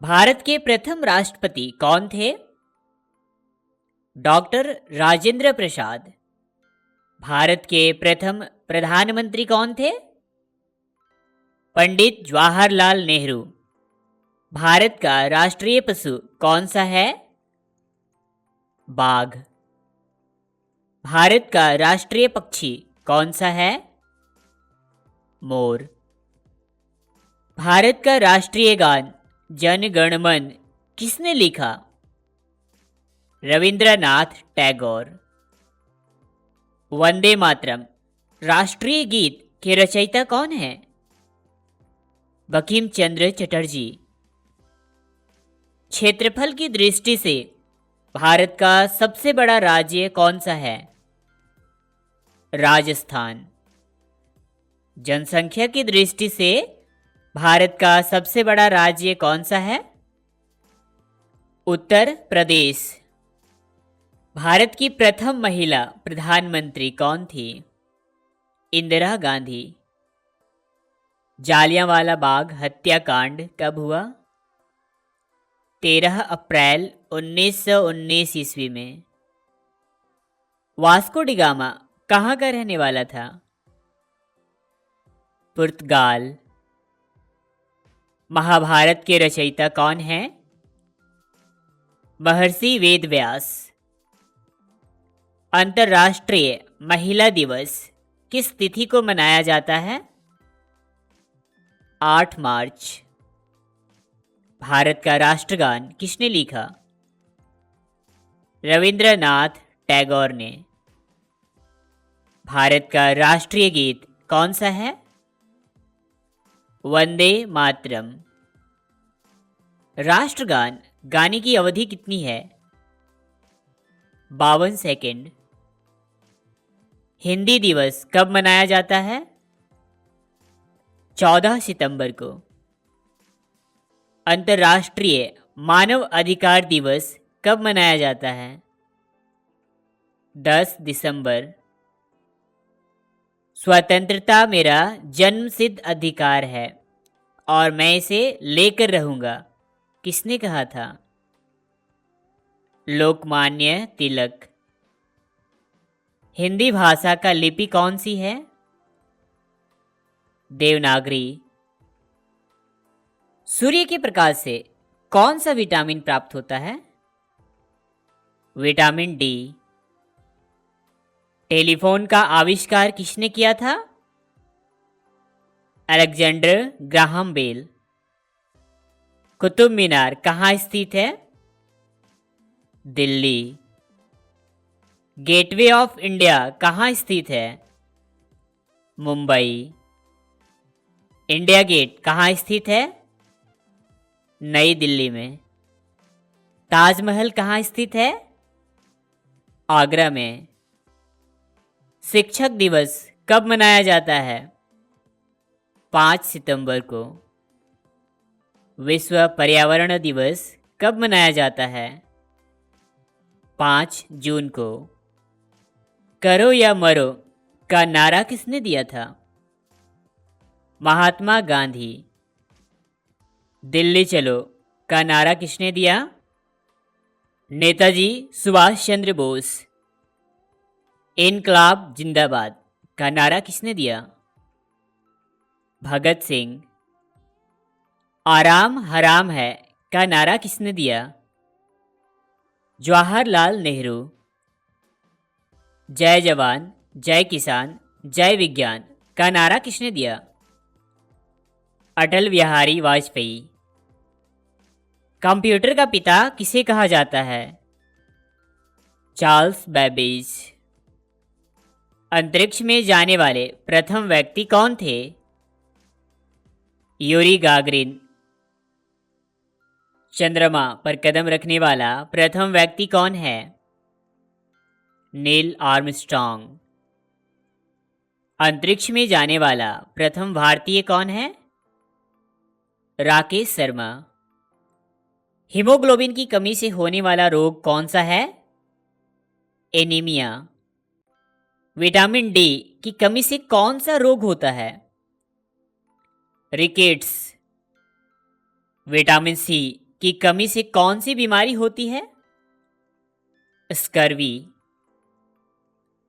भारत के प्रथम राष्ट्रपति कौन थे? डॉक्टर राजेंद्र प्रसाद। भारत के प्रथम प्रधानमंत्री कौन थे? पंडित जवाहरलाल नेहरू। भारत का राष्ट्रीय पशु कौन सा है? बाघ। भारत का राष्ट्रीय पक्षी कौन सा है? मोर। भारत का राष्ट्रीय गान जन गण मन किसने लिखा? रविंद्रनाथ टैगोर। वंदे मातरम राष्ट्रीय गीत के रचयिता कौन है? बंकिम चंद्र चटर्जी। क्षेत्रफल की दृष्टि से भारत का सबसे बड़ा राज्य कौन सा है? राजस्थान। जनसंख्या की दृष्टि से भारत का सबसे बड़ा राज्य कौन सा है? उत्तर प्रदेश। भारत की प्रथम महिला प्रधानमंत्री कौन थी? इंदिरा गांधी। जालियांवाला बाग हत्याकांड कब हुआ? 13 अप्रैल 1919 ईस्वी में। वास्को डी गामा कहाँ का रहने वाला था? पुर्तगाल। महाभारत के रचयिता कौन है? महर्षि वेदव्यास। अंतर्राष्ट्रीय महिला दिवस किस तिथि को मनाया जाता है? 8 मार्च। भारत का राष्ट्रगान किसने लिखा? रविंद्रनाथ टैगोर ने। भारत का राष्ट्रीय गीत कौन सा है? वंदे मातरम। राष्ट्रगान गाने की अवधि कितनी है? 52 सेकंड। हिंदी दिवस कब मनाया जाता है? 14 सितंबर को। अंतर्राष्ट्रीय मानव अधिकार दिवस कब मनाया जाता है? 10 दिसंबर। स्वतंत्रता मेरा जन्मसिद्ध अधिकार है और मैं इसे लेकर रहूंगा किसने कहा था? लोकमान्य तिलक। हिंदी भाषा का लिपि कौन सी है? देवनागरी। सूर्य के प्रकाश से कौन सा विटामिन प्राप्त होता है? Vitamin D. टेलीफोन का आविष्कार किसने किया था? Alexander Graham Bell. Qutub Minar कहाँ स्थित है? दिल्ली। गेटवे ऑफ इंडिया कहाँ स्थित है? मुंबई। इंडिया गेट कहाँ स्थित है? नई दिल्ली में। ताजमहल कहाँ स्थित है? आगरा में। शिक्षक दिवस कब मनाया जाता है? 5 सितंबर को। विश्व पर्यावरण दिवस कब मनाया जाता है? 5 जून को। करो या मरो का नारा किसने दिया था? महात्मा गांधी। दिल्ली चलो का नारा किसने दिया? नेताजी सुभाष चंद्र बोस। इनकलाब जिंदाबाद का नारा किसने दिया? भगत सिंह। आराम हराम है का नारा किसने दिया? जवाहरलाल नेहरू। जय जवान जय किसान जय विज्ञान का नारा किसने दिया? अटल बिहारी वाजपेयी। कंप्यूटर का पिता किसे कहा जाता है? Charles Babbage. अंतरिक्ष में जाने वाले प्रथम व्यक्ति कौन थे? Yuri Gagarin. चंद्रमा पर कदम रखने वाला प्रथम व्यक्ति कौन है? Neil Armstrong. अंतरिक्ष में जाने वाला प्रथम भारतीय कौन है? राकेश शर्मा। हीमोग्लोबिन की कमी से होने वाला रोग कौन सा है? एनीमिया। विटामिन डी की कमी से कौन सा रोग होता है? रिकेट्स। विटामिन सी की कमी से कौन सी बीमारी होती है? स्कर्वी।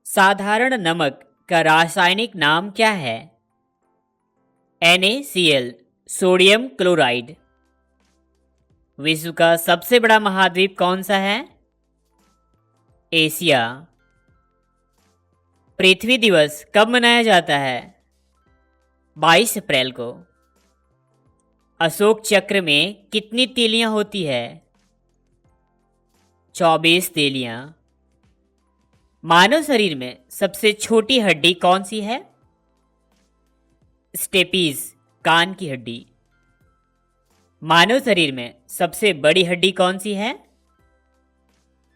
साधारण नमक का रासायनिक नाम क्या है? NaCl, sodium chloride. विश्व का सबसे बड़ा महाद्वीप कौन सा है? एशिया। पृथ्वी दिवस कब मनाया जाता है? 22 अप्रैल को। अशोक चक्र में कितनी तीलियां होती है? 24 तीलियां। मानव शरीर में सबसे छोटी हड्डी कौन सी है? स्टेपीज, कान की हड्डी। मानव शरीर में सबसे बड़ी हड्डी कौन सी है?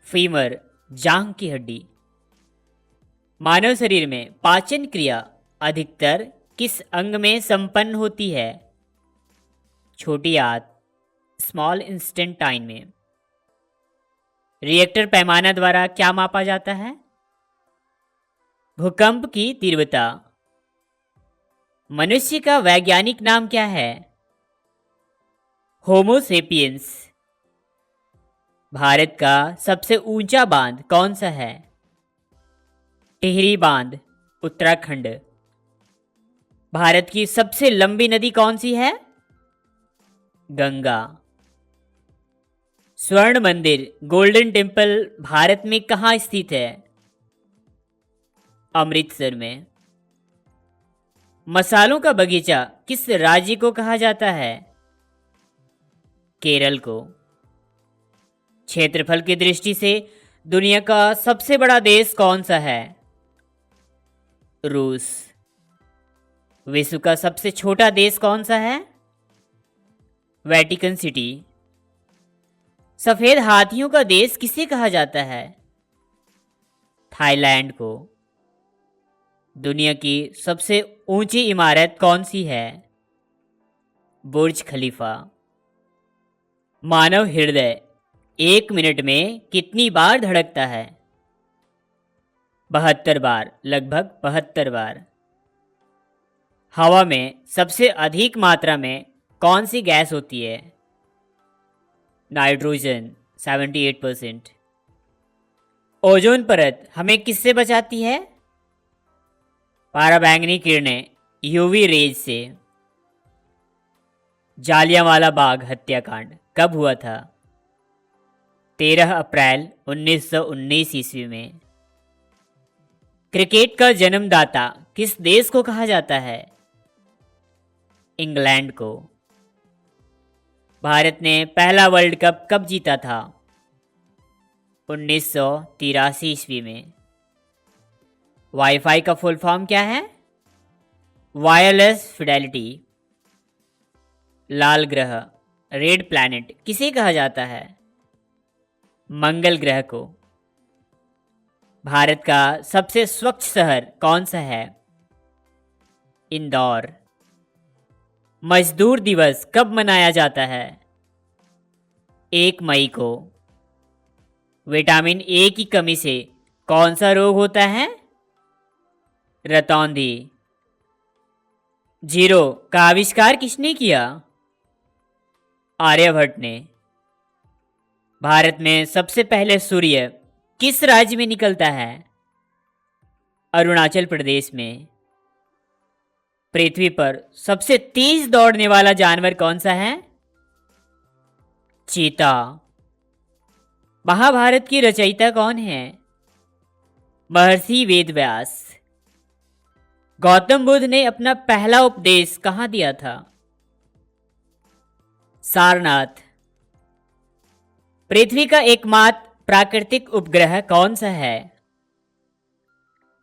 फीमर, जांघ की हड्डी। मानव शरीर में पाचन क्रिया अधिकतर किस अंग में संपन्न होती है? छोटी आंत, स्मॉल इंस्टेंटाइन में। रिएक्टर पैमाना द्वारा क्या मापा जाता है? भूकंप की तीव्रता। मनुष्य का वैज्ञानिक नाम क्या है? होमो सेपियंस। भारत का सबसे ऊंचा बांध कौन सा है? टिहरी बांध, उत्तराखंड। भारत की सबसे लंबी नदी कौन सी है? गंगा। स्वर्ण मंदिर, गोल्डन टेम्पल भारत में कहाँ स्थित है? अमृतसर में। मसालों का बगीचा किस राज्य को कहा जाता है? केरल को। क्षेत्रफल की दृष्टि से दुनिया का सबसे बड़ा देश कौन सा है? रूस। विश्व का सबसे छोटा देश कौन सा है? Vatican city. सफेद हाथियों का देश किसे कहा जाता है? थाईलैंड को। दुनिया की सबसे ऊंची इमारत कौन सी है? बुर्ज खलीफा। मानव हृदय 1 मिनट में कितनी बार धड़कता है? 72 बार, लगभग 72 बार। हवा में सबसे अधिक मात्रा में कौन सी गैस होती है? नाइट्रोजन, 78%। ओजोन परत हमें किससे बचाती है? पराबैंगनी किरणें, यूवी रेज से। जालियांवाला बाग हत्याकांड कब हुआ था? 13 अप्रैल 1919 ईस्वी में। क्रिकेट का जन्मदाता किस देश को कहा जाता है? इंग्लैंड को। भारत ने पहला वर्ल्ड कप कब जीता था? 1983 ईस्वी में। वाईफाई का फुल फॉर्म क्या है? Wireless Fidelity. लाल ग्रह, रेड प्लैनेट किसे कहा जाता है? मंगल ग्रह को। भारत का सबसे स्वच्छ शहर कौन सा है? इंदौर। मजदूर दिवस कब मनाया जाता है? 1 मई को। विटामिन ए की कमी से कौन सा रोग होता है? रतौंधी। जीरो का आविष्कार किसने किया? आर्यभट्ट ने। भारत में सबसे पहले सूर्य किस राज्य में निकलता है? अरुणाचल प्रदेश में। पृथ्वी पर सबसे तेज दौड़ने वाला जानवर कौन सा है? चीता। महाभारत की रचयिता कौन है? महर्षि वेदव्यास। गौतम बुद्ध ने अपना पहला उपदेश कहाँ दिया था? सारनाथ। पृथ्वी का एकमात्र प्राकृतिक उपग्रह कौन सा है?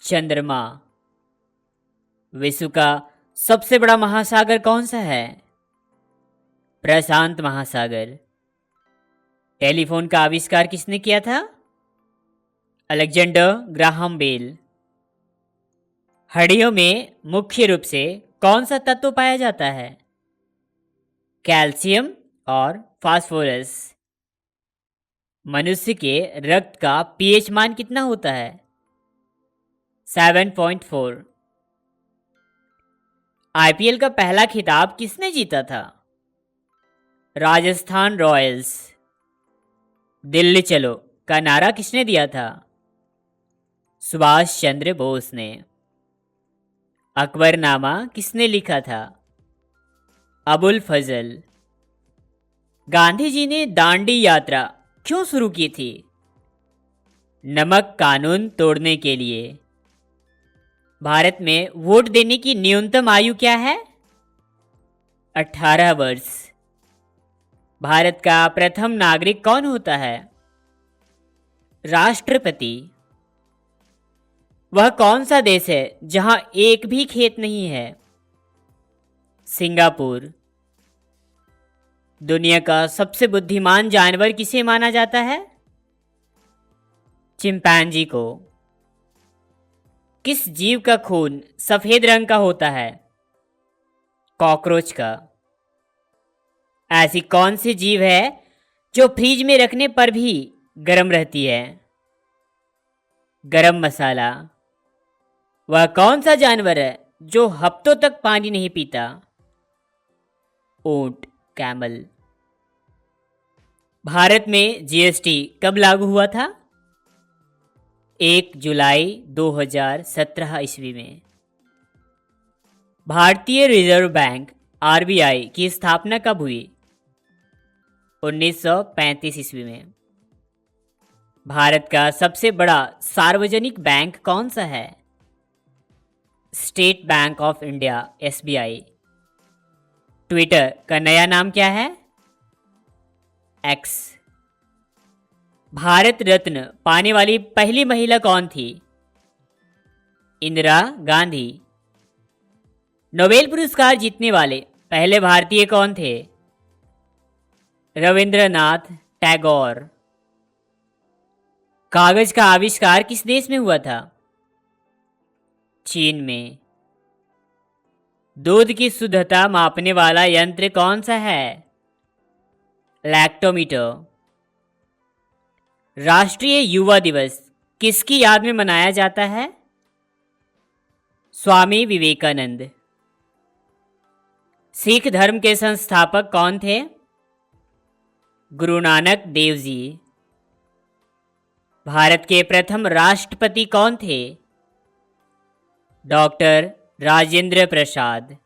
चंद्रमा। विश्व का सबसे बड़ा महासागर कौन सा है? प्रशांत महासागर। टेलीफोन का आविष्कार किसने किया था? Alexander Graham Bell. हड्डियों में मुख्य रूप से कौन सा तत्व पाया जाता है? कैल्शियम और फास्फोरस। मनुष्य के रक्त का पीएच मान कितना होता है? 7.4। आईपीएल का पहला खिताब किसने जीता था? राजस्थान रॉयल्स। दिल्ली चलो का नारा किसने दिया था? सुभाष चंद्र बोस ने। अकबरनामा किसने लिखा था? अबुल फजल। गांधी जी ने दांडी यात्रा क्यों शुरू की थी? नमक कानून तोड़ने के लिए। भारत में वोट देने की न्यूनतम आयु क्या है? 18 वर्ष। भारत का प्रथम नागरिक कौन होता है? राष्ट्रपति। वह कौन सा देश है जहां एक भी खेत नहीं है? सिंगापुर। दुनिया का सबसे बुद्धिमान जानवर किसे माना जाता है? चिंपैंजी को। किस जीव का खून सफेद रंग का होता है? कॉकरोच का। ऐसी कौन सी जीव है जो फ्रिज में रखने पर भी गर्म रहती है? गरम मसाला। वह कौन सा जानवर है जो हफ्तों तक पानी नहीं पीता? ऊंट, कैमल। भारत में जीएसटी कब लागू हुआ था? 1 जुलाई 2017 ईस्वी में। भारतीय रिजर्व बैंक आरबीआई की स्थापना कब हुई? 1935 ईस्वी में। भारत का सबसे बड़ा सार्वजनिक बैंक कौन सा है? State bank of India SBI. Twitter का नया नाम क्या है? एक्स। भारत रत्न पाने वाली पहली महिला कौन थी? इंदिरा गांधी। नोबेल पुरस्कार जीतने वाले पहले भारतीय कौन थे? रविंद्रनाथ टैगोर। कागज का आविष्कार किस देश में हुआ था? चीन में। दूध की शुद्धता मापने वाला यंत्र कौन सा है? लैक्टोमीटर। राष्ट्रीय युवा दिवस किसकी याद में मनाया जाता है? स्वामी विवेकानंद। सिख धर्म के संस्थापक कौन थे? गुरु नानक देव जी। भारत के प्रथम राष्ट्रपति कौन थे? डॉक्टर राजेंद्र प्रसाद।